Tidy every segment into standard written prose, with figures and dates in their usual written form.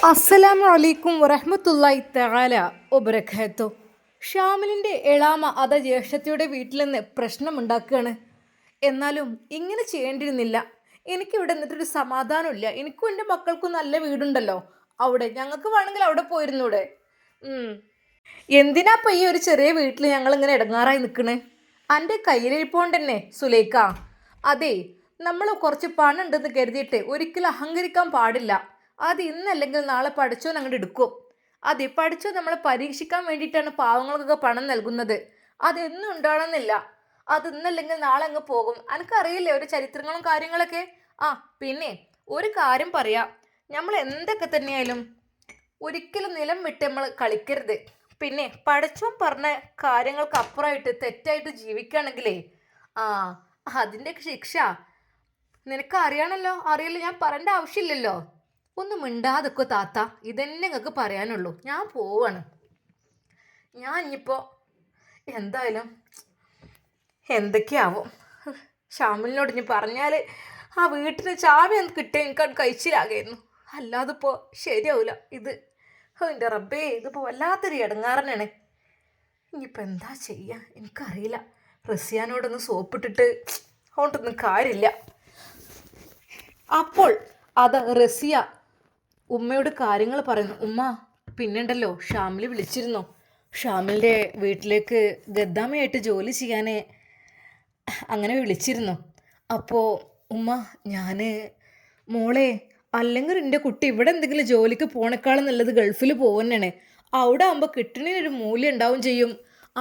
അസ്സലാമു അലൈക്കും വറഹ്മത്തുള്ളാഹി തആല വബറകാത്തു. ഷാമിലിൻ്റെ എളാമ അത ജ്യേഷ്ഠത്തിയുടെ വീട്ടിൽ നിന്ന് പ്രശ്നമുണ്ടാക്കുകയാണ്. എന്നാലും ഇങ്ങനെ ചെയ്യേണ്ടിയിരുന്നില്ല. എനിക്കിവിടെ നിന്നിട്ടൊരു സമാധാനമില്ല. എനിക്കും എൻ്റെ മക്കൾക്കും നല്ല വീടുണ്ടല്ലോ അവിടെ. ഞങ്ങൾക്ക് വേണമെങ്കിൽ അവിടെ പോയിരുന്നൂടെ? എന്തിനാ ഈ ഒരു ചെറിയ വീട്ടിൽ ഞങ്ങളിങ്ങനെ ഇടങ്ങാറായി നിൽക്കണേ? എൻ്റെ കയ്യിലിരിപ്പോണ്ട് തന്നെ സുലൈക്ക. അതെ, നമ്മൾ കുറച്ച് പണം ഉണ്ടെന്ന് കരുതിയിട്ട് ഒരിക്കലും അഹങ്കരിക്കാൻ പാടില്ല. അത് ഇന്നല്ലെങ്കിൽ നാളെ പഠിച്ചോൻ അങ്ങോട്ട് എടുക്കും. അതെ, പഠിച്ചോ നമ്മളെ പരീക്ഷിക്കാൻ വേണ്ടിയിട്ടാണ് പാവങ്ങൾക്കൊക്കെ പണം നൽകുന്നത്. അതെന്നും ഉണ്ടാവണമെന്നില്ല. അത് ഇന്നല്ലെങ്കിൽ നാളെ അങ്ങ് പോകും. എനിക്കറിയില്ലേ ഒരു ചരിത്രങ്ങളും കാര്യങ്ങളൊക്കെ. പിന്നെ ഒരു കാര്യം പറയാം, നമ്മൾ എന്തൊക്കെ തന്നെയായാലും ഒരിക്കലും നിലം വിട്ട് നമ്മൾ കളിക്കരുത്. പിന്നെ പഠിച്ചോൻ പറഞ്ഞ കാര്യങ്ങൾക്ക് അപ്പുറമായിട്ട് തെറ്റായിട്ട് ജീവിക്കുകയാണെങ്കിലേ അതിൻ്റെയൊക്കെ ശിക്ഷ നിനക്ക് അറിയണമല്ലോ. അറിയില്ല, ഞാൻ പറയേണ്ട ആവശ്യമില്ലല്ലോ. ഒന്ന് മിണ്ടാതൊക്കെ താത്ത, ഇതന്നെ നിങ്ങൾക്ക് പറയാനുള്ളൂ. ഞാൻ പോവാണ്. ഞാൻ ഇനിയിപ്പോൾ എന്തായാലും എന്തൊക്കെയാവും. ഷാമിലിനോട് ഇനി പറഞ്ഞാൽ ആ വീട്ടിന് ചാവി ഒന്ന് കിട്ടിയ എനിക്കത് കഴിച്ചിലാകായിരുന്നു. അല്ലാതെ ഇപ്പോൾ ശരിയാവില്ല ഇത്. എൻ്റെ റബ്ബേ, ഇതിപ്പോൾ വല്ലാത്തൊരു ഇടങ്ങാറനാണ്. ഇനിയിപ്പോൾ എന്താ ചെയ്യുക എനിക്കറിയില്ല. റസിയാനോടൊന്ന് സോപ്പിട്ടിട്ട് അതുകൊണ്ടൊന്നും കാര്യമില്ല. അപ്പോൾ അത് റസിയ ഉമ്മയോട് കാര്യങ്ങൾ പറയുന്നു. ഉമ്മ, പിന്നെണ്ടല്ലോ ഷാമിൽ വിളിച്ചിരുന്നു. ഷാമിലിൻ്റെ വീട്ടിലേക്ക് ഗദ്ദാമയായിട്ട് ജോലി ചെയ്യാനേ അങ്ങനെ വിളിച്ചിരുന്നു. അപ്പോൾ ഉമ്മ, ഞാൻ മോളെ, അല്ലെങ്കിൽ എൻ്റെ കുട്ടി ഇവിടെ എന്തെങ്കിലും ജോലിക്ക് പോണേക്കാളും നല്ലത് ഗൾഫിൽ പോകുന്നതാണ്. അവിടെ ആകുമ്പോൾ കിട്ടണതിനൊരു മൂല്യം ഉണ്ടാവും ചെയ്യും.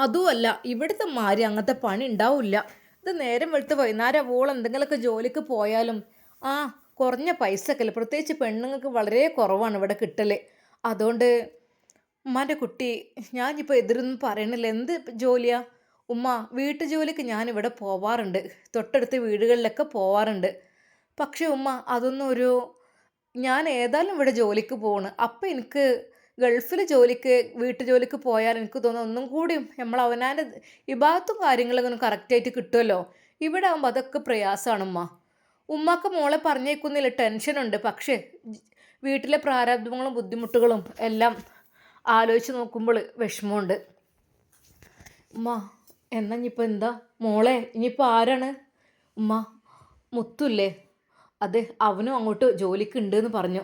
അതുമല്ല ഇവിടുത്തെ മാതിരി അങ്ങനത്തെ പണി ഉണ്ടാവില്ല. ഇത് നേരം വെളുത്ത് വൈകുന്നേരം അവോളം എന്തെങ്കിലുമൊക്കെ ജോലിക്ക് പോയാലും കുറഞ്ഞ പൈസക്കല്ല. പ്രത്യേകിച്ച് പെണ്ണുങ്ങൾക്ക് വളരെ കുറവാണ് ഇവിടെ കിട്ടൽ. അതുകൊണ്ട് ഉമ്മാൻ്റെ കുട്ടി, ഞാനിപ്പോൾ എതിരൊന്നും പറയണില്ല. എന്ത് ജോലിയാ ഉമ്മ? വീട്ടു ജോലിക്ക് ഞാനിവിടെ പോവാറുണ്ട്, തൊട്ടടുത്ത വീടുകളിലൊക്കെ പോവാറുണ്ട്. പക്ഷേ ഉമ്മ, അതൊന്നും ഞാൻ ഏതായാലും ഇവിടെ ജോലിക്ക് പോവാണ്. അപ്പം എനിക്ക് ഗൾഫിൽ ജോലിക്ക് വീട്ടു ജോലിക്ക് പോയാൽ എനിക്ക് തോന്നുന്നു ഒന്നും കൂടി നമ്മൾ അവനാൻ്റെ ഇബാദത്തും കാര്യങ്ങളൊക്കെ ഒന്ന് കറക്റ്റായിട്ട് കിട്ടുമല്ലോ. ഇവിടെ ആകുമ്പോൾ അതൊക്കെ പ്രയാസമാണ് ഉമ്മ. ഉമ്മാക്ക് മോളെ പറഞ്ഞേക്കുന്നില്ല, ടെൻഷനുണ്ട്. പക്ഷേ വീട്ടിലെ പ്രാരാബ്ദങ്ങളും ബുദ്ധിമുട്ടുകളും എല്ലാം ആലോചിച്ച് നോക്കുമ്പോൾ വിഷമമുണ്ട്. ഉമ്മ, എന്നാ ഇനിയിപ്പോൾ എന്താ മോളെ? ഇനിയിപ്പോൾ ആരാണ്? ഉമ്മ, മുത്തുല്ലേ, അതെ, അവനും അങ്ങോട്ട് ജോലിക്ക് ഉണ്ടെന്ന് പറഞ്ഞു.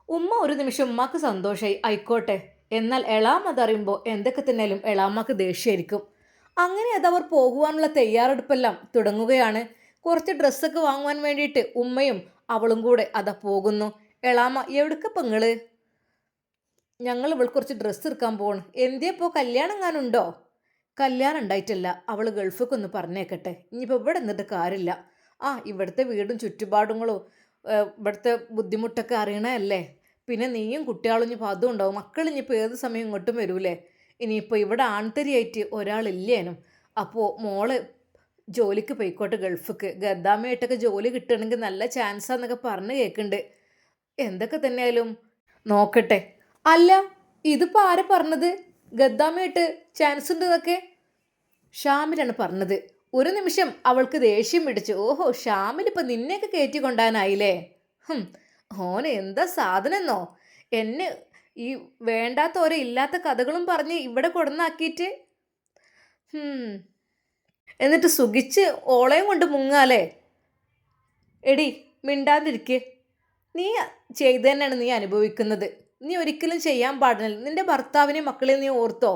ഉമ്മ ഒരു നിമിഷം ഉമ്മാക്ക് സന്തോഷമായി. ആയിക്കോട്ടെ. എന്നാൽ എളാമ അതറിയുമ്പോൾ എന്തൊക്കെ തന്നെയാലും എളാമ്മക്ക് ദേഷ്യമായിരിക്കും. അങ്ങനെ അതവർ പോകുവാനുള്ള തയ്യാറെടുപ്പെല്ലാം തുടങ്ങുകയാണ്. കുറച്ച് ഡ്രസ്സൊക്കെ വാങ്ങുവാൻ വേണ്ടിയിട്ട് ഉമ്മയും അവളും കൂടെ അതാ പോകുന്നു. എളാമ, എവിടേക്ക് പെങ്ങൾ? ഞങ്ങൾ ഇവൾക്ക് കുറച്ച് ഡ്രസ്സ് എടുക്കാൻ പോകണം. എന്തിയപ്പോൾ കല്യാണം എങ്ങാനുണ്ടോ? കല്യാണം ഉണ്ടായിട്ടില്ല, അവൾ ഗൾഫൊക്കെ ഒന്ന് പറഞ്ഞേക്കട്ടെ. ഇനിയിപ്പോൾ ഇവിടെ നിന്നിട്ട് കാര്യമില്ല. ഇവിടുത്തെ വീടും ചുറ്റുപാടുങ്ങളും ഇവിടുത്തെ ബുദ്ധിമുട്ടൊക്കെ അറിയണല്ലേ. പിന്നെ നീയും കുട്ടികളും ഇനിയിപ്പോൾ അതും ഉണ്ടാവും. മക്കൾ ഇനിയിപ്പോൾ ഏത് സമയം ഇങ്ങോട്ടും വരൂലേ. ഇനിയിപ്പോൾ ഇവിടെ ആൺതരിയായിട്ട് ഒരാളില്ലേനും. അപ്പോൾ മോള് ജോലിക്ക് പോയിക്കോട്ടെ ഗൾഫിക്ക്. ഗദ്ദാമയായിട്ടൊക്കെ ജോലി കിട്ടുകയാണെങ്കിൽ നല്ല ചാൻസാന്നൊക്കെ പറഞ്ഞ് കേൾക്കുന്നുണ്ട്. എന്തൊക്കെ തന്നെയായാലും നോക്കട്ടെ. അല്ല, ഇതിപ്പോൾ ആരാ പറഞ്ഞത് ഗദ്ദാമയായിട്ട് ചാൻസ് ഉണ്ട് എന്നൊക്കെ? ഷാമിലാണ് പറഞ്ഞത്. ഒരു നിമിഷം അവൾക്ക് ദേഷ്യം പിടിച്ചു. ഓഹോ, ഷാമിലിപ്പോൾ നിന്നെയൊക്കെ കയറ്റി കൊണ്ടാനായില്ലേ? ഓന് എന്താ സാധനമെന്നോ, എന്നെ ഈ വേണ്ടാത്ത ഓരോ ഇല്ലാത്ത കഥകളും പറഞ്ഞ് ഇവിടെ കൊടുന്നാക്കിയിട്ട് എന്നിട്ട് സുഖിച്ച് ഓളയും കൊണ്ട് മുങ്ങാലേ. എടി, മിണ്ടാതിരിക്ക്. നീ ചെയ്തു തന്നെയാണ് നീ അനുഭവിക്കുന്നത്. നീ ഒരിക്കലും ചെയ്യാൻ പാടില്ല. നിന്റെ ഭർത്താവിനെയും മക്കളെയും നീ ഓർത്തോ?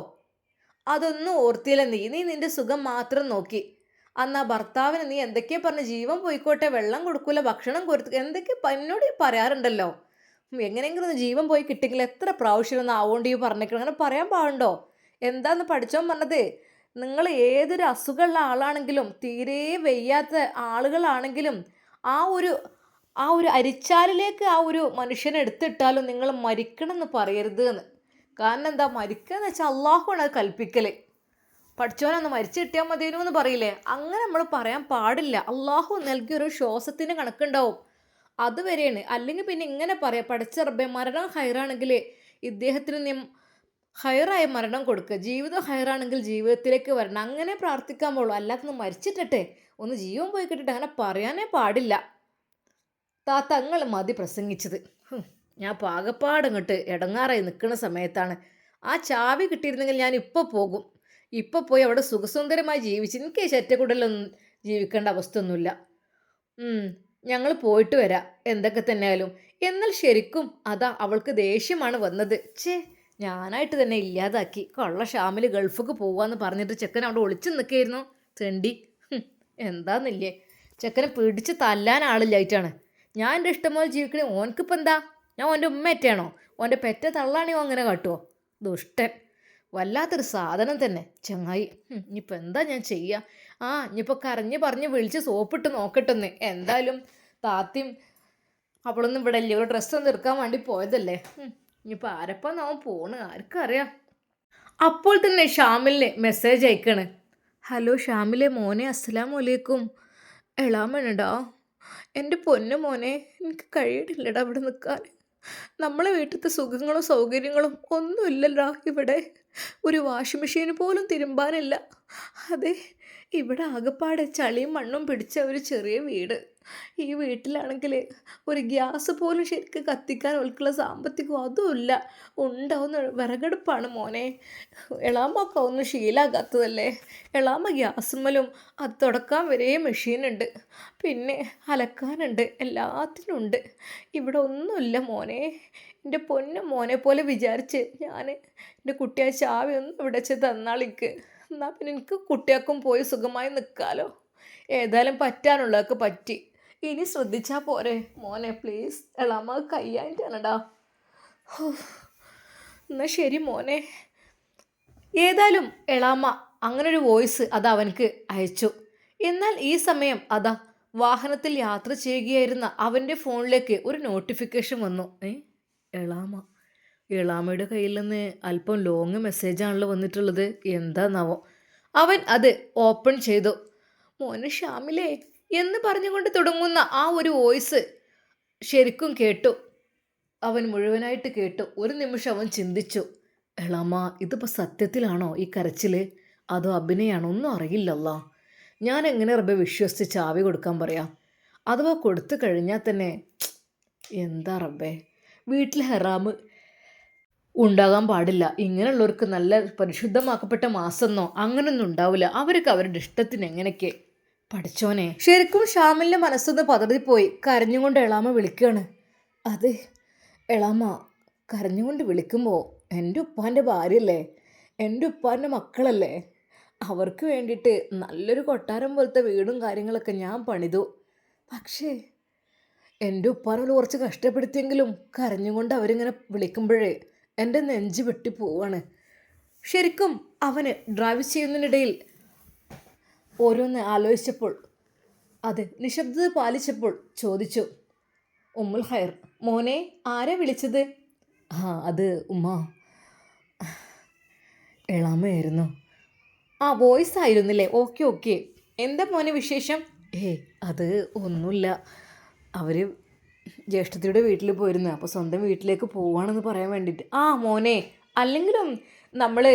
അതൊന്നും ഓർത്തില്ല. നീ നിന്റെ സുഖം മാത്രം നോക്കി. അന്ന് ആ ഭർത്താവിന് നീ എന്തൊക്കെയാ പറഞ്ഞ് ജീവൻ പോയിക്കോട്ടെ, വെള്ളം കൊടുക്കൂല, ഭക്ഷണം കൊടുത്തു, എന്തൊക്കെ എന്നോട് പറയാറുണ്ടല്ലോ. എങ്ങനെയെങ്കിലും ഒന്ന് ജീവൻ പോയി കിട്ടിയെങ്കിൽ എത്ര പ്രാവശ്യം ഒന്ന് ആവോണ്ട് ഈ പറഞ്ഞേക്കണം. അങ്ങനെ പറയാൻ പാടുണ്ടോ? എന്താന്ന് പഠിച്ചോൻ പറഞ്ഞത്? നിങ്ങൾ ഏതൊരു അസുഖമുള്ള ആളാണെങ്കിലും തീരെ വയ്യാത്ത ആളുകളാണെങ്കിലും ആ ഒരു അരിച്ചാലിലേക്ക് ആ ഒരു മനുഷ്യനെ എടുത്തിട്ടാലും നിങ്ങൾ മരിക്കണം എന്ന് പറയരുത് എന്ന്. കാരണം എന്താ, മരിക്കുക എന്ന് വെച്ചാൽ അള്ളാഹുവാണ് അത് കൽപ്പിക്കൽ. പഠിച്ചവനൊന്ന് മരിച്ചു കിട്ടിയാൽ മതിയെന്നു എന്ന് പറയില്ലേ, അങ്ങനെ നമ്മൾ പറയാൻ പാടില്ല. അള്ളാഹു നൽകിയൊരു ശ്വാസത്തിന് കണക്കുണ്ടാവും, അതുവരെയാണ്. അല്ലെങ്കിൽ പിന്നെ ഇങ്ങനെ പറയാം, പഠിച്ച റബ്ബേ മരണം ഹൈറാണെങ്കിൽ ഇദ്ദേഹത്തിന് നീ ഹൈറായ മരണം കൊടുക്കുക, ജീവിതം ഹൈറാണെങ്കിൽ ജീവിതത്തിലേക്ക് വരണം, അങ്ങനെ പ്രാർത്ഥിക്കാൻ പോളൂ. അല്ലാത്തൊന്ന് മരിച്ചിട്ടെ ഒന്ന് ജീവൻ പോയി കിട്ടിട്ട് അങ്ങനെ പറയാനേ പാടില്ല. താത്ത, നിങ്ങൾ മതി പ്രസംഗിച്ചത്. ഞാൻ പാകപ്പാടങ്ങോട്ട് ഇടങ്ങാറായി നിൽക്കുന്ന സമയത്താണ് ആ ചാവി കിട്ടിയിരുന്നെങ്കിൽ ഞാൻ ഇപ്പോൾ പോകും. ഇപ്പോൾ പോയി അവിടെ സുഖസുന്ദരമായി ജീവിച്ച് എനിക്ക് ഈ ചെറ്റക്കുടലൊന്നും ജീവിക്കേണ്ട അവസ്ഥയൊന്നുമില്ല. ഞങ്ങൾ പോയിട്ട് വരാം എന്തൊക്കെ തന്നെയായാലും. എന്നാൽ ശരിക്കും അതാ അവൾക്ക് ദേഷ്യമാണ് വന്നത്. ഞാനായിട്ട് തന്നെ ഇല്ലാതാക്കി. കൊള്ള ഷാമിൽ ഗൾഫിക്ക് പോവാന്ന് പറഞ്ഞിട്ട് ചെക്കൻ അവിടെ ഒളിച്ചു നിൽക്കുകയായിരുന്നു. തെണ്ടി എന്താന്നില്ലേ, ചെക്കനെ പിടിച്ച് തല്ലാൻ ആളില്ലായിട്ടാണ്. ഞാൻ എൻ്റെ ഇഷ്ടം പോലെ ജീവിക്കണേ. ഓനക്കിപ്പോൾ എന്താ? ഞാൻ ഓൻ്റെ ഉമ്മയറ്റാണോ? ഓൻ്റെ പെറ്റ തള്ളാണെയോ അങ്ങനെ കാട്ടുമോ? ദുഷ്ടൻ, വല്ലാത്തൊരു സാധനം തന്നെ ചങ്ങായി. ഇനിയിപ്പോൾ എന്താ ഞാൻ ചെയ്യുക? ഇനിയിപ്പോൾ കരഞ്ഞ് പറഞ്ഞ് വിളിച്ച് സോപ്പിട്ട് നോക്കട്ടെന്ന്. എന്തായാലും താത്തിയും അവളൊന്നും ഇവിടെ ഇല്ലേ, ഒരു ഡ്രസ്സൊന്നും എടുക്കാൻ വേണ്ടി പോയതല്ലേ. ഇനിയിപ്പോൾ ആരപ്പം നാം പോണ് ആർക്കും അറിയാം. അപ്പോൾ തന്നെ ഷാമിലിന് മെസ്സേജ് അയക്കണ്. ഹലോ ഷാമിലെ മോനെ, അസ്സലാമു അലൈക്കും. എളാമനടാ, എൻ്റെ പൊന്നു മോനെ, എനിക്ക് കഴിയണില്ലടാ ഇവിടെ നിൽക്കാൻ. നമ്മളെ വീട്ടിലത്തെ സുഖങ്ങളും സൗകര്യങ്ങളും ഒന്നുമില്ലല്ലോ ഇവിടെ. ഒരു വാഷിംഗ് മെഷീൻ പോലും തിരുമ്പാനില്ല. അതെ, ഇവിടെ ആകെപ്പാടെ ചളിയും മണ്ണും പിടിച്ച ഒരു ചെറിയ വീട്. ഈ വീട്ടിലാണെങ്കിൽ ഒരു ഗ്യാസ് പോലും ശരിക്കും കത്തിക്കാൻ ഓൾക്കുള്ള സാമ്പത്തികം അതുമില്ല. ഉണ്ടാവുന്ന വിറകടുപ്പാണ് മോനെ. എളാമൊക്കെ ഒന്നും ശീലാകാത്തതല്ലേ. എളാമ ഗ്യാസുമ്മലും അത് തുടക്കാൻ വരെ മെഷീനുണ്ട്, പിന്നെ അലക്കാനുണ്ട്, എല്ലാത്തിനും ഉണ്ട്. ഇവിടെ ഒന്നുമില്ല മോനെ. എൻ്റെ പൊന്നു മോനെ പോലെ വിചാരിച്ച് ഞാൻ എൻ്റെ കുട്ടിയെ ചാവി ഒന്നും ഇവിടെ വെച്ച് തന്നാളിക്ക്. എന്നാൽ പിന്നെ എനിക്ക് കുട്ടികൾക്കും പോയി സുഖമായി നിൽക്കാമല്ലോ. ഏതായാലും പറ്റാനുള്ളതൊക്കെ പറ്റി. ഇനി ശ്രദ്ധിച്ചാൽ പോരെ മോനെ, പ്ലീസ്. എളാമ കയ്യായിട്ടാണടാ. എന്നാൽ ശരി മോനെ. ഏതായാലും എളാമ അങ്ങനൊരു വോയിസ് അത് അവനക്ക് അയച്ചു. എന്നാൽ ഈ സമയം അതാ വാഹനത്തിൽ യാത്ര ചെയ്യുകയായിരുന്ന അവൻ്റെ ഫോണിലേക്ക് ഒരു നോട്ടിഫിക്കേഷൻ വന്നു. എളാമയുടെ കയ്യിൽ നിന്ന് അല്പം ലോങ് മെസ്സേജാണല്ലോ വന്നിട്ടുള്ളത്. എന്താന്നാവോ. അവൻ അത് ഓപ്പൺ ചെയ്തു. മോനെ ഷാമിലേ എന്ന് പറഞ്ഞുകൊണ്ട് തുടങ്ങുന്ന ആ ഒരു വോയിസ് ശരിക്കും കേട്ടു. അവൻ മുഴുവനായിട്ട് കേട്ടു. ഒരു നിമിഷം അവൻ ചിന്തിച്ചു, എളാമ ഇതിപ്പോൾ സത്യത്തിലാണോ ഈ കരച്ചിൽ, അതോ അഭിനയാണോ? ഒന്നും അറിയില്ലല്ല. ഞാൻ എങ്ങനെ റബ്ബെ വിശ്വസിച്ച് ചാവി കൊടുക്കാൻ പറയാം? അഥവാ കൊടുത്തു കഴിഞ്ഞാൽ തന്നെ എന്താ റബ്ബേ, വീട്ടിൽ ഹെറാമ് ഉണ്ടാകാൻ പാടില്ല. ഇങ്ങനെയുള്ളവർക്ക് നല്ല പരിശുദ്ധമാക്കപ്പെട്ട മാസമെന്നോ അങ്ങനൊന്നും ഉണ്ടാവില്ല. അവർക്ക് അവരുടെ ഇഷ്ടത്തിന് എങ്ങനെയൊക്കെ. പഠിച്ചോനെ. ശരിക്കും ഷാമിലിൻ്റെ മനസ്സൊന്ന് പതറിപ്പോയി. കരഞ്ഞുകൊണ്ട് എളാമ വിളിക്കുകയാണ്. അതെ എളാമ, കരഞ്ഞുകൊണ്ട് വിളിക്കുമ്പോൾ എൻ്റെ ഉപ്പാൻ്റെ ഭാര്യയല്ലേ, എൻ്റെ ഉപ്പാൻ്റെ മക്കളല്ലേ, അവർക്ക് വേണ്ടിയിട്ട് നല്ലൊരു കൊട്ടാരം പോലത്തെ വീടും കാര്യങ്ങളൊക്കെ ഞാൻ പണിതു. പക്ഷേ എൻ്റെ ഉപ്പാനോട് കുറച്ച് കഷ്ടപ്പെടുത്തിയെങ്കിലും കരഞ്ഞുകൊണ്ട് അവരിങ്ങനെ വിളിക്കുമ്പോഴേ എൻ്റെ നെഞ്ച് വെട്ടി പോവാണ്. ശരിക്കും അവന് ഡ്രൈവ് ചെയ്യുന്നതിനിടയിൽ ഓരോന്ന് ആലോചിച്ചപ്പോൾ, അത് നിശബ്ദത പാലിച്ചപ്പോൾ ചോദിച്ചു, ഉമ്മുൽ ഖൈർ, മോനെ ആരാ വിളിച്ചത്? അത് ഉമ്മ, എളാമയായിരുന്നു. വോയിസ് ആയിരുന്നില്ലേ? ഓക്കെ. എന്താ മോനെ വിശേഷം? അത് ഒന്നുമില്ല. അവർ ജ്യേഷ്ഠത്തിയുടെ വീട്ടിൽ പോയിരുന്നു. അപ്പോൾ സ്വന്തം വീട്ടിലേക്ക് പോവുകയാണെന്ന് പറയാൻ വേണ്ടിയിട്ട്. മോനെ, അല്ലെങ്കിലും നമ്മൾ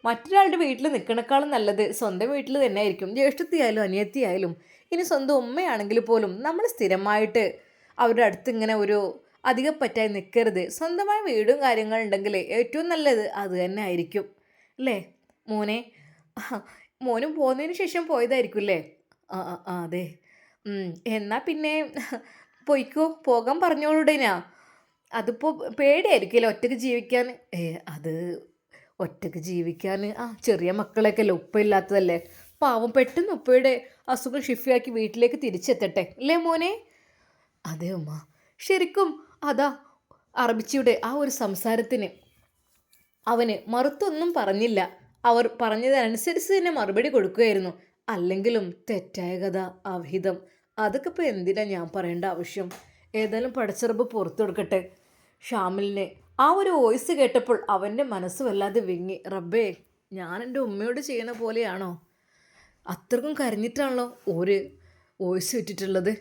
മറ്റൊരാളുടെ വീട്ടിൽ നിൽക്കണേക്കാളും നല്ലത് സ്വന്തം വീട്ടിൽ തന്നെ ആയിരിക്കും. ജ്യേഷ്ഠത്തിയായാലും അനിയത്തിയായാലും ഇനി സ്വന്തം ഉമ്മയാണെങ്കിൽ പോലും നമ്മൾ സ്ഥിരമായിട്ട് അവരുടെ അടുത്ത് ഇങ്ങനെ ഒരു അധികം പറ്റായി നിൽക്കരുത്. സ്വന്തമായ വീടും കാര്യങ്ങളുണ്ടെങ്കിൽ ഏറ്റവും നല്ലത് അത് തന്നെ ആയിരിക്കും അല്ലേ മോനെ? മോനും പോകുന്നതിന് ശേഷം പോയതായിരിക്കും അല്ലേ? അതെ. എന്നാൽ പിന്നെ പോയിക്കോ, പോകാൻ പറഞ്ഞോളൂടേനാ. അതിപ്പോൾ പേടിയായിരിക്കുമല്ലോ ഒറ്റയ്ക്ക് ജീവിക്കാൻ. അത് ഒറ്റയ്ക്ക് ജീവിക്കാൻ ചെറിയ മക്കളൊക്കെ അല്ലേ, ഉപ്പയില്ലാത്തതല്ലേ, പാവം. പെട്ടെന്ന് ഉപ്പയുടെ അസുഖം ഷിഫിയാക്കി വീട്ടിലേക്ക് തിരിച്ചെത്തട്ടെ അല്ലേ മോനെ? അതെ ഉമ്മ. ശരിക്കും അതാ അറബിച്ചിയുടെ ആ ഒരു സംസാരത്തിന് അവന് മറുത്തൊന്നും പറഞ്ഞില്ല. അവർ പറഞ്ഞതനുസരിച്ച് തന്നെ മറുപടി കൊടുക്കുകയായിരുന്നു. അല്ലെങ്കിലും തെറ്റായ കഥ, അവിഹിതം, അതൊക്കെ ഇപ്പോൾ എന്തിനാ ഞാൻ പറയേണ്ട ആവശ്യം? ഏതായാലും പടച്ചിറപ്പ് പുറത്തു കൊടുക്കട്ടെ. ഷാമിലിനെ ആ ഒരു വോയിസ് കേട്ടപ്പോൾ അവൻ്റെ മനസ്സ് വല്ലാതെ വിങ്ങി. റബ്ബേ, ഞാൻ എൻ്റെ ഉമ്മയോട് ചെയ്യണ പോലെയാണോ? അത്രക്കും കരഞ്ഞിട്ടാണല്ലോ ഒരു വോയിസ് ഇട്ടിട്ടുള്ളത്.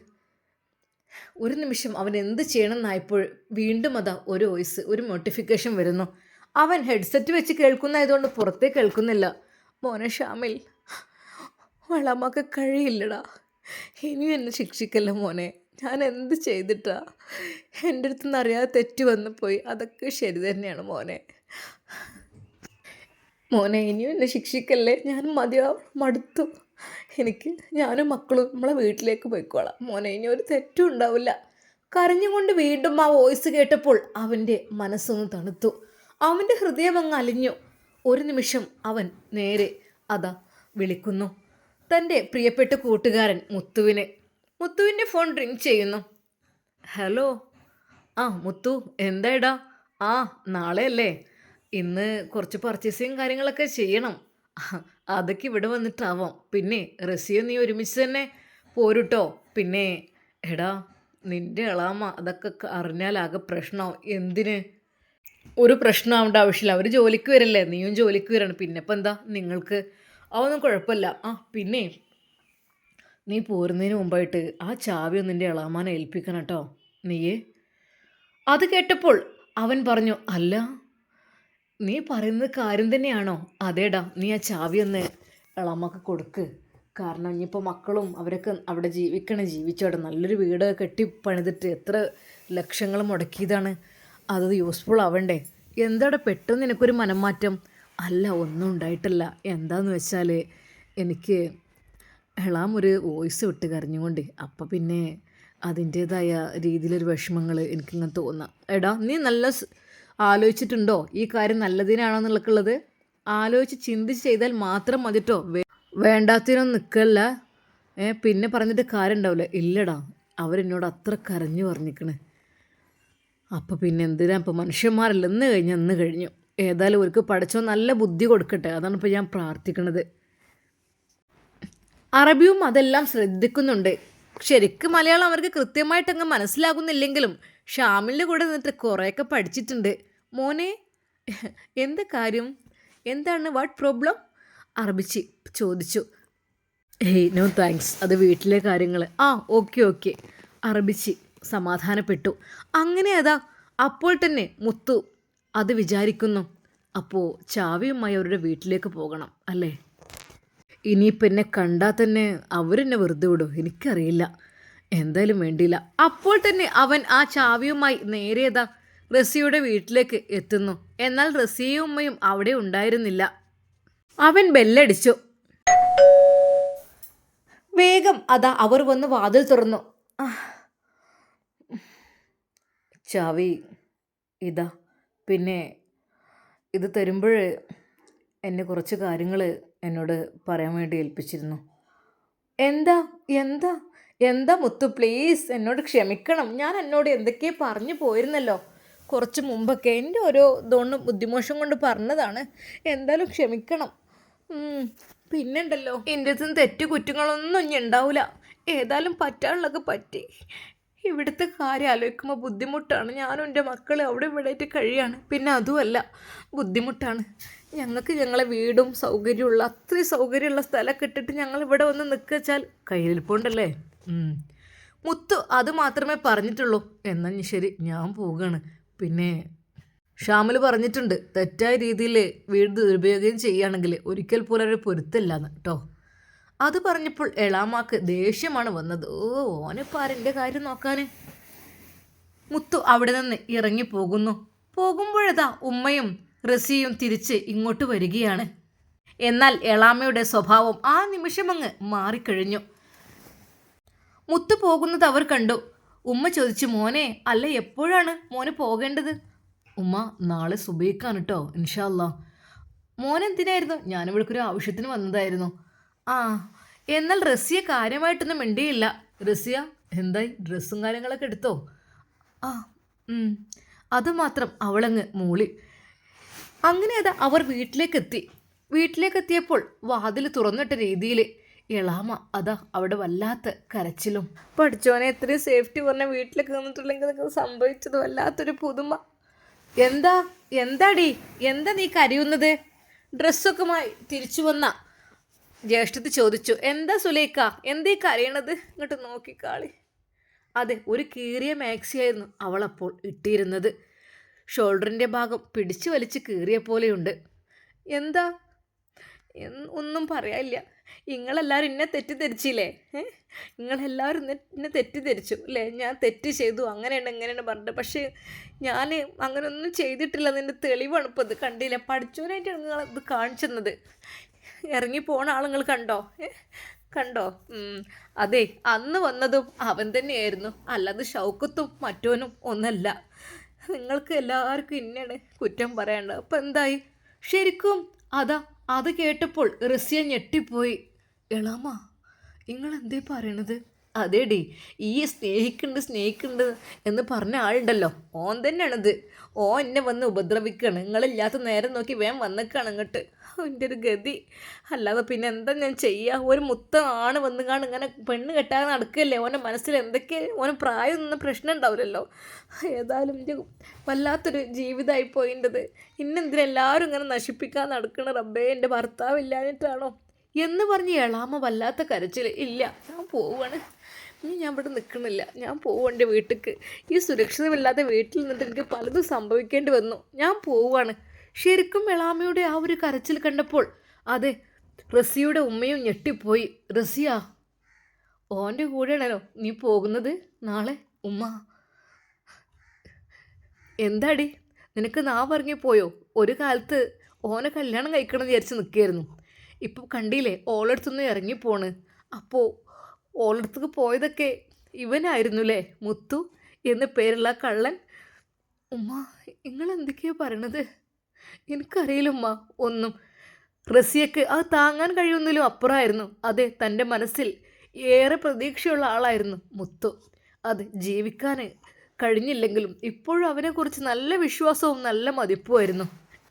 ഒരു നിമിഷം അവൻ എന്ത് ചെയ്യണമെന്നായപ്പോൾ വീണ്ടും അതാ ഒരു വോയിസ്, ഒരു നോട്ടിഫിക്കേഷൻ വരുന്നു. അവൻ ഹെഡ്സെറ്റ് വെച്ച് കേൾക്കുന്നതായതുകൊണ്ട് പുറത്തേ കേൾക്കുന്നില്ല. മോനെ ഷാമിൽ, വളമൊക്കെ കഴിയില്ലടാ, ഇനിയും എന്നെ ശിക്ഷിക്കല്ല മോനെ. ഞാൻ എന്ത് ചെയ്തിട്ടാ? എൻ്റെ അടുത്ത് നിന്ന് അറിയാതെ തെറ്റ് വന്നു പോയി. അതൊക്കെ ശരി തന്നെയാണ് മോനെ. മോനെ ഇനിയും എന്നെ ശിക്ഷിക്കല്ലേ. ഞാൻ മടുത്തു. ഞാനും മക്കളും നമ്മളെ വീട്ടിലേക്ക് പോയിക്കോളാം. മോനെ ഇനി ഒരു തെറ്റും ഉണ്ടാവില്ല. കരഞ്ഞുകൊണ്ട് വീണ്ടും ആ വോയിസ് കേട്ടപ്പോൾ അവൻ്റെ മനസ്സൊന്ന് തണുത്തു. അവൻ്റെ ഹൃദയം അങ്ങ് അലിഞ്ഞു. ഒരു നിമിഷം അവൻ നേരെ അതാ വിളിക്കുന്നു തൻ്റെ പ്രിയപ്പെട്ട കൂട്ടുകാരൻ മുത്തുവിനെ. മുത്തുവിൻ്റെ ഫോൺ റിങ് ചെയ്യുന്നു. ഹലോ. മുത്തു, എന്തായിടാ? നാളെയല്ലേ? ഇന്ന് കുറച്ച് പർച്ചേസിങ് കാര്യങ്ങളൊക്കെ ചെയ്യണം. അതൊക്കെ ഇവിടെ വന്നിട്ടാവാം. പിന്നെ റസിയ നീ ഒരുമിച്ച് തന്നെ പോരുട്ടോ. പിന്നെ എടാ, നിൻ്റെ എളാമ അതൊക്കെ അറിഞ്ഞാലാകെ പ്രശ്നമാവും. എന്തിന്? ഒരു പ്രശ്നമാവേണ്ട ആവശ്യമില്ല. അവർ ജോലിക്ക് വരല്ലേ, നീയും ജോലിക്ക് വരണം. പിന്നെ ഇപ്പം എന്താ നിങ്ങൾക്ക്? അതൊന്നും കുഴപ്പമില്ല. പിന്നെ നീ പോരുന്നതിന് മുമ്പായിട്ട് ആ ചാവി ഒന്ന് നിൻ്റെ എളാമാനെ ഏൽപ്പിക്കണം കേട്ടോ നീയേ. അത് കേട്ടപ്പോൾ അവൻ പറഞ്ഞു, അല്ല, നീ പറയുന്നത് കാര്യം തന്നെയാണോ? അതേടാ, നീ ആ ചാവി ഒന്ന് എളാമ്മക്ക് കൊടുക്ക്. കാരണം ഇനിയിപ്പോൾ മക്കളും അവരൊക്കെ അവിടെ ജീവിച്ചോടെ നല്ലൊരു വീട് കെട്ടിപ്പണിതിട്ട് എത്ര ലക്ഷങ്ങൾ മുടക്കിയതാണ്. അത് യൂസ്ഫുൾ ആവണ്ടേ? എന്താടെ പെട്ടെന്ന് നിനക്കൊരു മനംമാറ്റം? അല്ല, ഒന്നും ഉണ്ടായിട്ടില്ല. എന്താന്ന് വെച്ചാൽ എനിക്ക് എളാം ഒരു വോയിസ് വിട്ട് കരഞ്ഞുകൊണ്ട്, അപ്പം പിന്നെ അതിൻ്റേതായ രീതിയിലൊരു വിഷമങ്ങൾ എനിക്കിങ്ങനെ തോന്നാം. എടാ, നീ നല്ല ആലോചിച്ചിട്ടുണ്ടോ ഈ കാര്യം നല്ലതിനാണോ എന്നുള്ളത്? ആലോചിച്ച് ചിന്തിച്ച് ചെയ്താൽ മാത്രം മതിട്ടോ. വേണ്ടാത്തതിനൊന്നും നിൽക്കല്ല. പിന്നെ പറഞ്ഞിട്ട് കാര്യം ഉണ്ടാവില്ല. ഇല്ലടാ, അവരെന്നോട് അത്ര കരഞ്ഞു പറഞ്ഞിരിക്കണ്. അപ്പോൾ പിന്നെ എന്തിനാ? ഇപ്പോൾ മനുഷ്യന്മാരല്ല, ഇന്ന് കഴിഞ്ഞു. ഏതായാലും അവർക്ക് പഠിച്ചോ നല്ല ബുദ്ധി കൊടുക്കട്ടെ. അതാണ് ഇപ്പോൾ ഞാൻ പ്രാർത്ഥിക്കുന്നത്. അറബിയും അതെല്ലാം ശ്രദ്ധിക്കുന്നുണ്ട്. ശരിക്കും മലയാളം അവർക്ക് കൃത്യമായിട്ടങ്ങ് മനസ്സിലാകുന്നില്ലെങ്കിലും ഷാമിലിൻ്റെ കൂടെ നിന്നിട്ട് കുറേയൊക്കെ പഠിച്ചിട്ടുണ്ട്. മോനെ, എന്ത് കാര്യം? എന്താണ്? What problem? അറബിച്ചി ചോദിച്ചു. നോ താങ്ക്സ്, അത് വീട്ടിലെ കാര്യങ്ങൾ. ഓക്കെ. അറബിച്ചി സമാധാനപ്പെട്ടു. അങ്ങനെ അപ്പോൾ തന്നെ മുത്തു അത് വിചാരിക്കുന്നു. അപ്പോൾ ചാവിയുമായി അവരുടെ വീട്ടിലേക്ക് പോകണം അല്ലേ? ഇനിയിപ്പോൾ എന്നെ കണ്ടാൽ തന്നെ അവരെന്നെ വെറുതെ വിടും, എനിക്കറിയില്ല. എന്തായാലും വേണ്ടിയില്ല. അപ്പോൾ തന്നെ അവൻ ആ ചാവിയുമായി നേരെ റസിയുടെ വീട്ടിലേക്ക് എത്തുന്നു. എന്നാൽ റസിയും ഉമ്മയും അവിടെ ഉണ്ടായിരുന്നില്ല. അവൻ ബെല്ലടിച്ചു. വേഗം അവർ വന്ന് വാതിൽ തുറന്നു. ചാവി ഇതാ. പിന്നെ ഇത് തരുമ്പോൾ എന്നെ കുറച്ച് കാര്യങ്ങൾ എന്നോട് പറയാൻ വേണ്ടി ഏൽപ്പിച്ചിരുന്നു. എന്താ മുത്തു, പ്ലീസ് എന്നോട് ക്ഷമിക്കണം. ഞാൻ എന്നോട് എന്തൊക്കെയോ പറഞ്ഞു പോയിരുന്നല്ലോ കുറച്ച് മുമ്പൊക്കെ. എൻ്റെ ഓരോ ഇതുകൊണ്ട് ബുദ്ധിമോശം കൊണ്ട് പറഞ്ഞതാണ്. എന്തായാലും ക്ഷമിക്കണം. പിന്നെണ്ടല്ലോ, എൻ്റെ അടുത്ത് തെറ്റു കുറ്റങ്ങളൊന്നും ഇനി ഉണ്ടാവില്ല. ഏതായാലും പറ്റാനുള്ളതൊക്കെ പറ്റി. ഇവിടുത്തെ കാര്യം ആലോചിക്കുമ്പോൾ ബുദ്ധിമുട്ടാണ്. ഞാനും എൻ്റെ മക്കൾ അവിടെ ഇവിടെയായിട്ട് കഴിയാണ്. പിന്നെ അതുമല്ല, ബുദ്ധിമുട്ടാണ്. ഞങ്ങൾക്ക് ഞങ്ങളെ വീടും സൗകര്യമുള്ള അത്രയും സൗകര്യമുള്ള സ്ഥലമൊക്കെ ഇട്ടിട്ട് ഞങ്ങൾ ഇവിടെ വന്ന് നിൽക്കുകച്ചാൽ കയ്യിലിരിപ്പുണ്ടല്ലേ. മുത്തു അത് മാത്രമേ പറഞ്ഞിട്ടുള്ളൂ. എന്നാൽ ശരി, ഞാൻ പോവുകയാണ്. പിന്നെ ഷാമിൽ പറഞ്ഞിട്ടുണ്ട്, തെറ്റായ രീതിയിൽ വീട് ദുരുപയോഗം ചെയ്യുകയാണെങ്കിൽ ഒരിക്കൽ പോലെ ഒരു പൊരുത്തല്ലാന്ന് കേട്ടോ. അത് പറഞ്ഞപ്പോൾ എളാമാക്ക് ദേഷ്യമാണ് വന്നത്. ഓനിപ്പോൾ ആരെൻ്റെ കാര്യം നോക്കാൻ. മുത്തു അവിടെ നിന്ന് ഇറങ്ങി പോകുമ്പോഴതാ ഉമ്മയും റസിയും തിരിച്ച് ഇങ്ങോട്ട് വരികയാണ്. എന്നാൽ എളാമയുടെ സ്വഭാവം ആ നിമിഷമങ്ങ് മാറിക്കഴിഞ്ഞു. മുത്തു പോകുന്നത് അവർ കണ്ടു. ഉമ്മ ചോദിച്ചു, മോനെ, അല്ല എപ്പോഴാണ് മോന് പോകേണ്ടത്? ഉമ്മ, നാളെ സുബഹിക്കാണ് കേട്ടോ, ഇൻഷാ അല്ലാ. മോനെന്തിനായിരുന്നു? ഞാനിവിടേക്കൊരു ആവശ്യത്തിന് വന്നതായിരുന്നു. എന്നാൽ റസിയ കാര്യമായിട്ടൊന്നും മിണ്ടിയില്ല. റസിയ, എന്തായി? ഡ്രസ്സും കാര്യങ്ങളൊക്കെ എടുത്തോ? അതുമാത്രം അവളങ്ങ് മൂളി. അങ്ങനെ അവർ വീട്ടിലേക്കെത്തിയപ്പോൾ വാതിൽ തുറന്നിട്ട രീതിയിൽ എളാമ അവിടെ വല്ലാത്ത കരച്ചിലും. പഠിച്ചോനെ, എത്രയും സേഫ്റ്റി പറഞ്ഞ വീട്ടിലേക്ക് നിന്നിട്ടില്ലെങ്കിൽ അതൊക്കെ സംഭവിച്ചത് വല്ലാത്തൊരു പുതുമ. എന്താടി നീ കരയുന്നത്? ഡ്രസ്സൊക്കെ തിരിച്ചു വന്ന ജ്യേഷ്ഠത്തി ചോദിച്ചു. എന്താ സുലൈക്ക, എന്തീ കരയണത്? ഇങ്ങോട്ട് നോക്കിക്കാളി. അതെ, ഒരു കീറിയ മാക്സിയായിരുന്നു അവളപ്പോൾ ഇട്ടിരുന്നത്. ഷോൾഡറിൻ്റെ ഭാഗം പിടിച്ചു വലിച്ച് കീറിയ പോലെയുണ്ട്. ഒന്നും പറയാനില്ല. നിങ്ങളെല്ലാവരും എന്നെ തെറ്റിദ്ധരിച്ചില്ലേ? നിങ്ങളെല്ലാവരും എന്നെ തെറ്റിദ്ധരിച്ചു അല്ലേ? ഞാൻ തെറ്റ് ചെയ്തു അങ്ങനെയാണ് ഇങ്ങനെയാണ് പറഞ്ഞിട്ട്. പക്ഷേ ഞാൻ അങ്ങനെയൊന്നും ചെയ്തിട്ടില്ല. അതിൻ്റെ തെളിവാണ് ഇപ്പോൾ ഇത്. കണ്ടില്ലേ, പഠിച്ചവനായിട്ടാണ് നിങ്ങളിത് കാണിച്ചു തന്നത്. ഇറങ്ങി പോണ ആൾ നിങ്ങൾ കണ്ടോ? കണ്ടോ? അതെ, അന്ന് വന്നതും അവൻ തന്നെയായിരുന്നു, അല്ലാതെ ഷൗക്കത്തും മറ്റോനും ഒന്നല്ല. നിങ്ങൾക്ക് എല്ലാവർക്കും ഇന്നയാണ് കുറ്റം പറയാനുള്ളത്. അപ്പം എന്തായി? ശരിക്കും അത് കേട്ടപ്പോൾ റസിയ ഞെട്ടിപ്പോയി. എളാമ, നിങ്ങളെന്തേ പറയണത്? അതേടി, ഈ സ്നേഹിക്കുന്നുണ്ട് എന്ന് പറഞ്ഞ ആളുണ്ടല്ലോ, ഓൻ തന്നെയാണിത്. ഓൻ എന്നെ വന്ന് ഉപദ്രവിക്കുകയാണ്. നിങ്ങളില്ലാത്ത നേരം നോക്കി വേഗം വന്നേക്കാണ് ഇങ്ങോട്ട്. എൻ്റെ ഒരു ഗതി. അല്ലാതെ പിന്നെ എന്താ ഞാൻ ചെയ്യുക? ഒരു ആണ് വന്നുകാണ്ട് ഇങ്ങനെ പെണ്ണ് കെട്ടാതെ നടക്കുകയല്ലേ. ഓൻ്റെ മനസ്സിൽ എന്തൊക്കെ, ഓന് പ്രായമൊന്നും പ്രശ്നം ഉണ്ടാവില്ലല്ലോ. ഏതായാലും എൻ്റെ വല്ലാത്തൊരു ജീവിതമായി പോയിൻ്റെത്. ഇന്നെന്തിനെല്ലാവരും ഇങ്ങനെ നശിപ്പിക്കാൻ നടക്കണ റബ്ബേ, എൻ്റെ ഭർത്താവ് ഇല്ലാഞ്ഞിട്ടാണോ എന്ന് പറഞ്ഞ് എളാമ വല്ലാത്ത കരച്ചിൽ. ഇല്ല, ഞാൻ പോവുകയാണ്. ഇനി ഞാൻ ഇവിടെ നിൽക്കണില്ല. ഞാൻ പോവും എൻ്റെ വീട്ടിലേക്ക്. ഈ സുരക്ഷിതമില്ലാത്ത വീട്ടിൽ നിന്നിട്ട് എനിക്ക് പലതും സംഭവിക്കേണ്ടി വന്നു. ഞാൻ പോവുകയാണ്. ശരിക്കും എളാമയുടെ ആ ഒരു കരച്ചിൽ കണ്ടപ്പോൾ അതെ, റസിയുടെ ഉമ്മയും ഞെട്ടിപ്പോയി. റസിയ, ഓൻ്റെ കൂടെയാണല്ലോ നീ പോകുന്നത് നാളെ? ഉമ്മ, എന്താടി നിനക്ക് പറഞ്ഞ് പോയോ? ഒരു കാലത്ത് ഓനെ കല്യാണം കഴിക്കണം വിചാരിച്ച് നിൽക്കുകയായിരുന്നു. ഇപ്പോൾ കണ്ടില്ലേ, ഓളടുത്തുനിന്ന് ഇറങ്ങിപ്പോണ്. അപ്പോൾ ഓളടുത്തേക്ക് പോയതൊക്കെ ഇവനായിരുന്നു അല്ലേ, മുത്തു എന്ന് പേരുള്ള കള്ളൻ. ഉമ്മ, നിങ്ങൾ എന്തൊക്കെയാണ് പറയണത്? എനിക്കറിയില്ല ഉമ്മ ഒന്നും. റസിയക്ക് അത് താങ്ങാൻ കഴിയുന്നതിലും അപ്പുറമായിരുന്നു. അതെ, തൻ്റെ മനസ്സിൽ ഏറെ പ്രതീക്ഷയുള്ള ആളായിരുന്നു മുത്തു. അത് ജീവിക്കാൻ കഴിഞ്ഞില്ലെങ്കിലും ഇപ്പോഴും അവനെക്കുറിച്ച് നല്ല വിശ്വാസവും നല്ല മതിപ്പുമായിരുന്നു.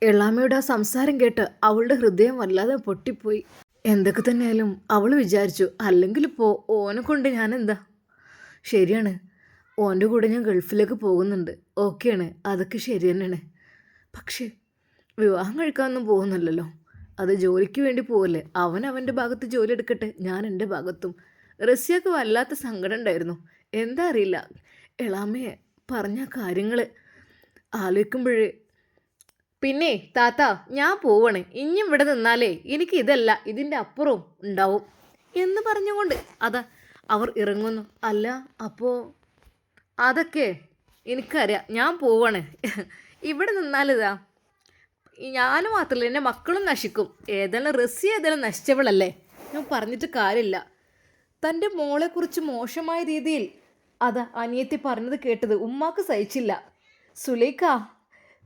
എളാമയുടെ ആ സംസാരം കേട്ട് അവളുടെ ഹൃദയം വല്ലാതെ പൊട്ടിപ്പോയി. എന്തൊക്കെ തന്നെയായാലും അവൾ വിചാരിച്ചു, അല്ലെങ്കിൽ ഇപ്പോൾ ഓനെ കൊണ്ട് ഞാനെന്താ. ശരിയാണ്, ഓൻ്റെ കൂടെ ഞാൻ ഗൾഫിലേക്ക് പോകുന്നുണ്ട്, ഓക്കെയാണ്, അതൊക്കെ ശരി തന്നെയാണ്. പക്ഷേ വിവാഹം കഴിക്കാനൊന്നും പോകുന്നില്ലല്ലോ. അത് ജോലിക്ക് വേണ്ടി പോവല്ലേ. അവൻ അവൻ്റെ ഭാഗത്ത് ജോലി എടുക്കട്ടെ, ഞാൻ എൻ്റെ ഭാഗത്തും. റസിയക്ക് വല്ലാത്ത സങ്കടം ഉണ്ടായിരുന്നു. എന്താ അറിയില്ല, എളാമയെ പറഞ്ഞ കാര്യങ്ങൾ ആലോചിക്കുമ്പോഴേ. പിന്നെ താത്ത, ഞാൻ പോവാണ്. ഇനിയും ഇവിടെ നിന്നാലേ എനിക്ക് ഇതല്ല ഇതിൻ്റെ അപ്പുറവും ഉണ്ടാവും എന്ന് പറഞ്ഞുകൊണ്ട് അവർ ഇറങ്ങുന്നു. അല്ല, അപ്പോൾ അതൊക്കെ എനിക്കറിയാം, ഞാൻ പോവാണ്. ഇവിടെ നിന്നാലിതാ ഞാൻ മാത്രമല്ല, എൻ്റെ മക്കളും നശിക്കും. ഏതായാലും റസിയ ഏതായാലും നശിച്ചവളല്ലേ, ഞാൻ പറഞ്ഞിട്ട് കാര്യമില്ല. തൻ്റെ മോളെക്കുറിച്ച് മോശമായ രീതിയിൽ അനിയത്തി പറഞ്ഞത് കേട്ടത് ഉമ്മാക്ക് സഹിച്ചില്ല. സുലൈഖ,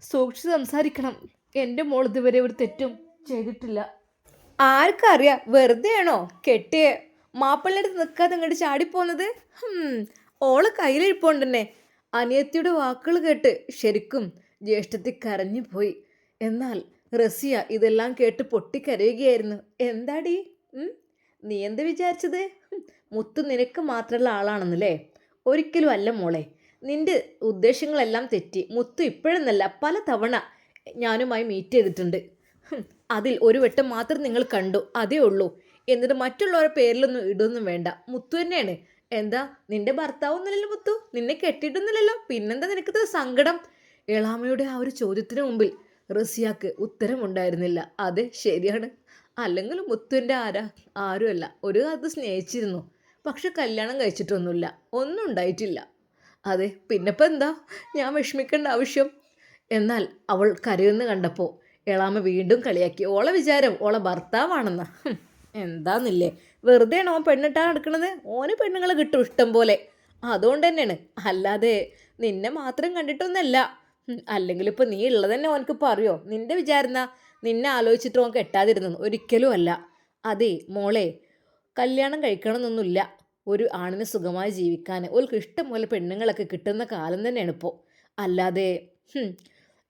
സൂക്ഷിച്ച് സംസാരിക്കണം. എൻ്റെ മോൾ ഇതുവരെ ഒരു തെറ്റും ചെയ്തിട്ടില്ല. ആർക്കറിയാം, വെറുതെയാണോ കെട്ടിയ മാപ്പിളടുത്ത് നിൽക്കാതെ ഇങ്ങോട്ട് ചാടിപ്പോന്നത്? ഓള് കയ്യിലിരിപ്പോണ്ടെന്നെ. അനിയത്തിയുടെ വാക്കുകൾ കേട്ട് ശരിക്കും ജ്യേഷ്ഠത്തി കരഞ്ഞു പോയി. എന്നാൽ റസിയ ഇതെല്ലാം കേട്ട് പൊട്ടിക്കരയുകയായിരുന്നു. എന്താടി, നീ എന്താ വിചാരിച്ചത്? മുത്തു നിനക്ക് മാത്രമുള്ള ആളാണെന്നല്ലേ? ഒരിക്കലും അല്ല മോളെ. നിൻ്റെ ഉദ്ദേശങ്ങളെല്ലാം തെറ്റി. മുത്തു ഇപ്പോഴെന്നല്ല പല തവണ ഞാനുമായി മീറ്റ് ചെയ്തിട്ടുണ്ട്. അതിൽ ഒരു വട്ടം മാത്രം നിങ്ങൾ കണ്ടു, അതേ ഉള്ളൂ. എന്നിട്ട് മറ്റുള്ളവരുടെ പേരിലൊന്നും ഇടൊന്നും വേണ്ട. മുത്തു തന്നെയാണ്. എന്താ, നിൻ്റെ ഭർത്താവൊന്നുമില്ലല്ലോ മുത്തു, നിന്നെ കെട്ടിയിട്ടൊന്നുമില്ലല്ലോ, പിന്നെന്താ നിനക്കിത് സങ്കടം? എളാമയുടെ ആ ഒരു ചോദ്യത്തിന് മുമ്പിൽ റസിയാക്ക് ഉത്തരമുണ്ടായിരുന്നില്ല. അതെ, ശരിയാണ്. അല്ലെങ്കിൽ മുത്തുവിൻ്റെ ആരുമല്ല. ഒരു കാലത്ത് സ്നേഹിച്ചിരുന്നു, പക്ഷെ കല്യാണം കഴിച്ചിട്ടൊന്നുമില്ല, ഒന്നും ഉണ്ടായിട്ടില്ല. അതെ, പിന്നിപ്പോൾ എന്താ ഞാൻ വിഷമിക്കേണ്ട ആവശ്യം? എന്നാൽ അവൾ കരയുന്ന കണ്ടപ്പോൾ എളാമ വീണ്ടും കളിയാക്കി. ഓളെ വിചാരം ഓളെ ഭർത്താവാണെന്നാ. എന്താന്നില്ലേ, വെറുതെയാണ് ഓൻ പെണ്ണിട്ടാൻ നടക്കണത്. ഓന് പെണ്ണുങ്ങളെ കിട്ടും ഇഷ്ടം പോലെ, അതുകൊണ്ട് തന്നെയാണ്. അല്ലാതെ നിന്നെ മാത്രം കണ്ടിട്ടൊന്നല്ല. അല്ലെങ്കിൽ ഇപ്പോൾ നീ ഉള്ളത് തന്നെ ഓനക്കിപ്പോൾ അറിയോ? നിൻ്റെ വിചാരുന്ന നിന്നെ ആലോചിച്ചിട്ട് ഓൻ കെട്ടാതിരുന്നു? ഒരിക്കലും അല്ല. അതെ മോളെ, കല്യാണം കഴിക്കണമെന്നൊന്നുമില്ല. ഒരു ആണിന് സുഖമായി ജീവിക്കാൻ ഓൾക്ക് ഇഷ്ടം പോലെ പെണ്ണുങ്ങളൊക്കെ കിട്ടുന്ന കാലം തന്നെയാണ് ഇപ്പോൾ. അല്ലാതെ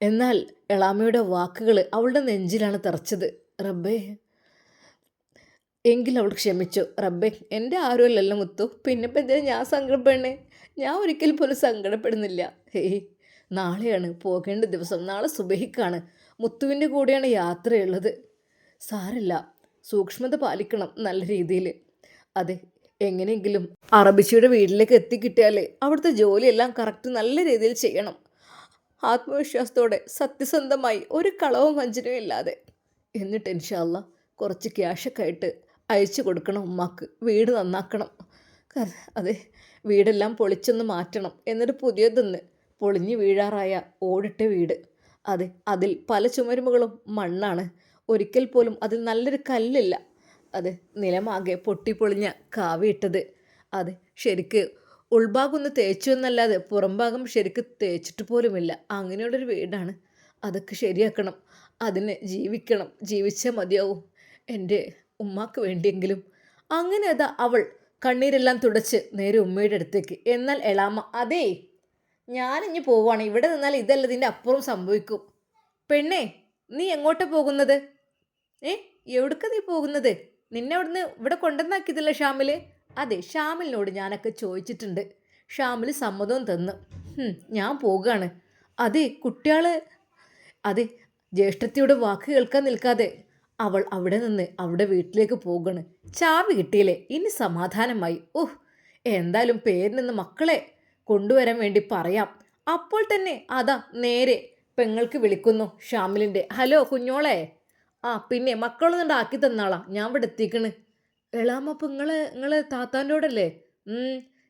എന്നാൽ എളാമയുടെ വാക്കുകൾ അവളുടെ നെഞ്ചിലാണ് തറച്ചത്. റബ്ബേ, എങ്കിലും അവൾ ക്ഷമിച്ചു. റബ്ബേ, എൻ്റെ ആരുമല്ലല്ലോ മുത്തു, പിന്നിപ്പോൾ എന്തിനാ ഞാൻ സങ്കടപ്പെടണേ? ഞാൻ ഒരിക്കൽ പോലും സങ്കടപ്പെടുന്നില്ല. ഹേയ്, നാളെയാണ് പോകേണ്ട ദിവസം. നാളെ സുബഹിക്കാണ്. മുത്തുവിൻ്റെ കൂടെയാണ് യാത്രയുള്ളത്. സാരല്ല, സൂക്ഷ്മത പാലിക്കണം നല്ല രീതിയിൽ. അതെ, എങ്ങനെയെങ്കിലും അറബിച്ചിയുടെ വീട്ടിലേക്ക് എത്തിക്കിട്ടിയാൽ അവിടുത്തെ ജോലിയെല്ലാം കറക്റ്റ് നല്ല രീതിയിൽ ചെയ്യണം. ആത്മവിശ്വാസത്തോടെ, സത്യസന്ധമായി, ഒരു കളവും വഞ്ചനയും ഇല്ലാതെ. എന്നിട്ട് ഇൻഷാ അല്ലാ കുറച്ച് ക്യാഷൊക്കെ ആയിട്ട് അയച്ചു കൊടുക്കണം ഉമ്മാക്ക്. വീട് നന്നാക്കണം. അതെ, വീടെല്ലാം പൊളിച്ചൊന്ന് മാറ്റണം. എന്നിട്ട് പുതിയതൊന്ന് പൊളിഞ്ഞു വീഴാറായ ഓടിട്ട വീട്. അതെ, അതിൽ പല ചുമരുമകളും മണ്ണാണ്. ഒരിക്കൽ പോലും അതിൽ നല്ലൊരു കല്ലില്ല. അതെ, നിലമാകെ പൊട്ടിപ്പൊളിഞ്ഞ കാവിയിട്ടത്. അതെ, ശരിക്ക് ഉൾഭാഗം ഒന്ന് തേച്ചു എന്നല്ലാതെ പുറംഭാഗം ശരിക്ക് തേച്ചിട്ട് പോലുമില്ല. അങ്ങനെയുള്ളൊരു വീടാണ്. അതൊക്കെ ശരിയാക്കണം. അതിന് ജീവിക്കണം. ജീവിച്ചേ മതിയാവും എൻ്റെ ഉമ്മാക്ക് വേണ്ടിയെങ്കിലും. അങ്ങനെ അതാ അവൾ കണ്ണീരെല്ലാം തുടച്ച് നേരെ ഉമ്മയുടെ അടുത്തേക്ക്. എന്നാൽ എളാമ്മ, അതേ ഞാനിഞ്ഞ് പോവാണ്. ഇവിടെ നിന്നാൽ ഇതല്ല ഇതിൻ്റെ അപ്പുറം സംഭവിക്കും. പെണ്ണേ, നീ എങ്ങോട്ടാ പോകുന്നത്? എവിടേക്കാ നീ പോകുന്നത്? നിന്നെ അവിടുന്ന് ഇവിടെ കൊണ്ടുവന്നാക്കിയതല്ല ഷാമിൽ? അതെ, ഷാമിലിനോട് ഞാനൊക്കെ ചോദിച്ചിട്ടുണ്ട്. ഷാമിൽ സമ്മതവും തന്നു. ഞാൻ പോകുകയാണ്. അതെ കുട്ടികൾ, അതെ ജ്യേഷ്ഠത്തിയുടെ വാക്ക് കേൾക്കാൻ നിൽക്കാതെ അവൾ അവിടെ നിന്ന് അവിടെ വീട്ടിലേക്ക് പോകണ്. ചാവി കിട്ടിയില്ലേ, ഇനി സമാധാനമായി. എന്തായാലും പേരിൽ മക്കളെ കൊണ്ടുവരാൻ വേണ്ടി പറയാം. അപ്പോൾ തന്നെ അതാ നേരെ പെങ്ങൾക്ക് വിളിക്കുന്നു ഷാമിലിൻ്റെ. ഹലോ കുഞ്ഞോളെ, പിന്നെ മക്കളൊന്നും ആക്കി തന്നാളാ, ഞാൻ ഇവിടെ എത്തിക്കണ്. എളാമ്മ, അപ്പം നിങ്ങൾ താത്താൻ്റെ കൂടെ അല്ലേ?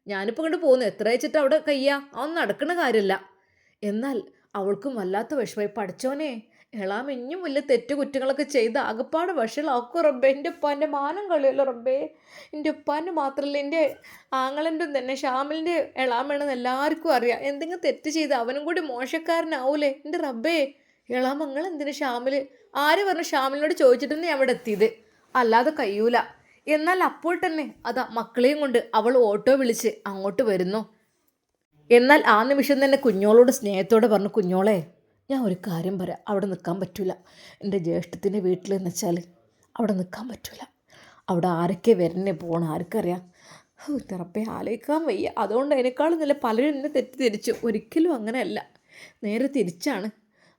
ഞാനിപ്പോൾ ഇങ്ങോട്ട് പോകുന്നു. എത്ര വെച്ചിട്ട് അവിടെ കയ്യാ, അതൊന്നും നടക്കണ കാര്യമല്ല. എന്നാൽ അവൾക്കും വല്ലാത്ത വിഷമമായി. പഠിച്ചോനെ, എളാമ ഇനിയും വലിയ കുറ്റങ്ങളൊക്കെ ചെയ്ത് ആകപ്പാട് വഷളാക്കും റബ്ബേ. എൻ്റെ ഉപ്പാൻ്റെ മാനം കളിയല്ലോ റബ്ബേ. എൻ്റെ ഉപ്പാൻ്റെ മാത്രമല്ല, എൻ്റെ ആങ്ങളൻ്റെ തന്നെ ഷാമിലിൻ്റെ എളാമയാണെന്ന് എല്ലാവർക്കും അറിയാം. എന്തെങ്കിലും തെറ്റ് ചെയ്ത് അവനും കൂടി മോശക്കാരനാവൂലേ എൻ്റെ റബ്ബേ. എളാമ, നിങ്ങൾ എന്തിനു ഷാമിൽ, ആര് പറഞ്ഞു ഷാമിലിനോട് ചോദിച്ചിട്ട് തന്നെ അവിടെ എത്തിയത്? അല്ലാതെ കഴിയൂല. എന്നാൽ അപ്പോൾ തന്നെ അതാ മക്കളെയും കൊണ്ട് അവൾ ഓട്ടോ വിളിച്ച് അങ്ങോട്ട് വരുന്നു. എന്നാൽ ആ നിമിഷം തന്നെ കുഞ്ഞോളോട് സ്നേഹത്തോടെ പറഞ്ഞു, കുഞ്ഞോളെ ഞാൻ ഒരു കാര്യം പറയാം, അവിടെ നിൽക്കാൻ പറ്റില്ല. എൻ്റെ ജ്യേഷ്ഠത്തിൻ്റെ വീട്ടിൽ എന്ന് വെച്ചാൽ അവിടെ നിൽക്കാൻ പറ്റില്ല. അവിടെ ആരൊക്കെ വരണേ പോകണം ആർക്കറിയാം. തിറപ്പേ ആലോചിക്കാൻ വയ്യ. അതുകൊണ്ട് അതിനേക്കാളും നല്ല പലരും എന്നെ തെറ്റിദ്ധരിച്ചു. ഒരിക്കലും അങ്ങനെയല്ല, നേരെ തിരിച്ചാണ്.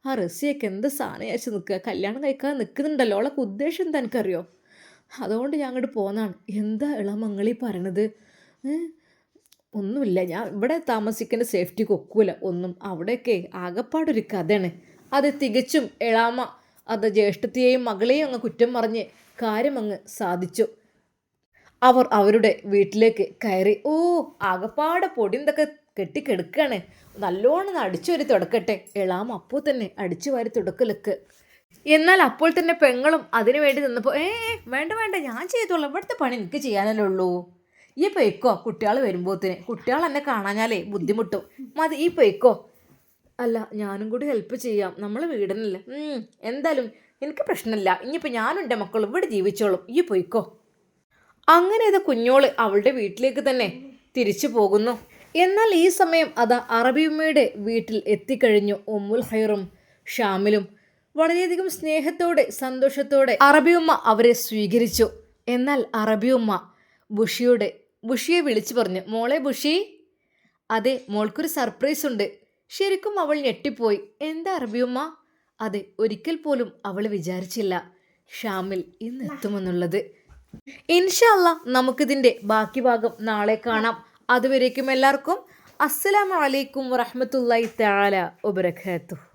ആ റസിയൊക്കെ എന്ത് സാധനം അയച്ച് നിൽക്കുക, കല്യാണം കഴിക്കാൻ നിൽക്കുന്നുണ്ടല്ലോ. അവളൊക്കെ ഉദ്ദേശം എന്താ എനിക്കറിയോ? അതുകൊണ്ട് ഞാൻ അങ്ങോട്ട് പോന്നതാണ്. എന്താ ഇളമങ്ങളീ പറയണത്? ഒന്നുമില്ല, ഞാൻ ഇവിടെ താമസിക്കേണ്ട സേഫ്റ്റിക്ക് ഒക്കൂല ഒന്നും. അവിടെയൊക്കെ ആകപ്പാടൊരു കഥയാണ്. അത് തികച്ചും എളാമ അത് ജ്യേഷ്ഠത്തെയും മകളെയും അങ്ങ് കുറ്റം പറഞ്ഞ് കാര്യം അങ്ങ് സാധിച്ചു. അവർ അവരുടെ വീട്ടിലേക്ക് കയറി. ആകപ്പാടെ പൊടി എന്തൊക്കെ കെട്ടിക്കെടുക്കുകയാണ്. നല്ലോണം അടിച്ചു വാരി തുടക്കട്ടെ. എളാമ അപ്പോൾ തന്നെ അടിച്ചു വാരി തുടക്കലൊക്കെ. എന്നാൽ അപ്പോൾ തന്നെ പെങ്ങളും അതിനു വേണ്ടി നിന്നപ്പോൾ വേണ്ട വേണ്ട, ഞാൻ ചെയ്തോളാം, ഇവിടുത്തെ പണി എനിക്ക് ചെയ്യാനല്ലേ ഉള്ളൂ. ഈ പൊയ്ക്കോ, കുട്ടികൾ വരുമ്പോഴത്തേന്. കുട്ടികൾ എന്നെ കാണാഞ്ഞാലേ ബുദ്ധിമുട്ടും. മതി, ഈ പൊയ്ക്കോ. അല്ല, ഞാനും കൂടി ഹെൽപ്പ് ചെയ്യാം, നമ്മൾ വീടനല്ലേ. എന്തായാലും എനിക്ക് പ്രശ്നമില്ല. ഇനിയിപ്പോൾ ഞാനും എൻ്റെ മക്കളും ഇവിടെ ജീവിച്ചോളും, ഈ പൊയ്ക്കോ. അങ്ങനെ അത് കുഞ്ഞോള് അവളുടെ വീട്ടിലേക്ക് തന്നെ തിരിച്ചു പോകുന്നു. എന്നാൽ ഈ സമയം അതാ അറബിയമ്മയുടെ വീട്ടിൽ എത്തിക്കഴിഞ്ഞു ഉമ്മുൽ ഖൈറും ഷാമിലും. വളരെയധികം സ്നേഹത്തോടെ സന്തോഷത്തോടെ അറബിയമ്മ അവരെ സ്വീകരിച്ചു. എന്നാൽ അറബിയമ്മ ബുഷിയെ വിളിച്ചു പറഞ്ഞു, മോളെ ബുഷി, അതെ മോൾക്കൊരു സർപ്രൈസ് ഉണ്ട്. ശരിക്കും അവൾ ഞെട്ടിപ്പോയി. എന്താ അറബിയമ്മ? അതെ, ഒരിക്കൽ പോലും അവൾ വിചാരിച്ചില്ല ഷാമിൽ ഇന്ന് എത്തുമെന്നുള്ളത്. ഇൻഷാ അല്ലാ നമുക്കിതിൻ്റെ ബാക്കി ഭാഗം നാളെ കാണാം. അതുവരേക്കും എല്ലാവർക്കും അസ്സലാമു അലൈക്കും വറഹ്മത്തുള്ളാഹി തആല വബറകാതുഹു.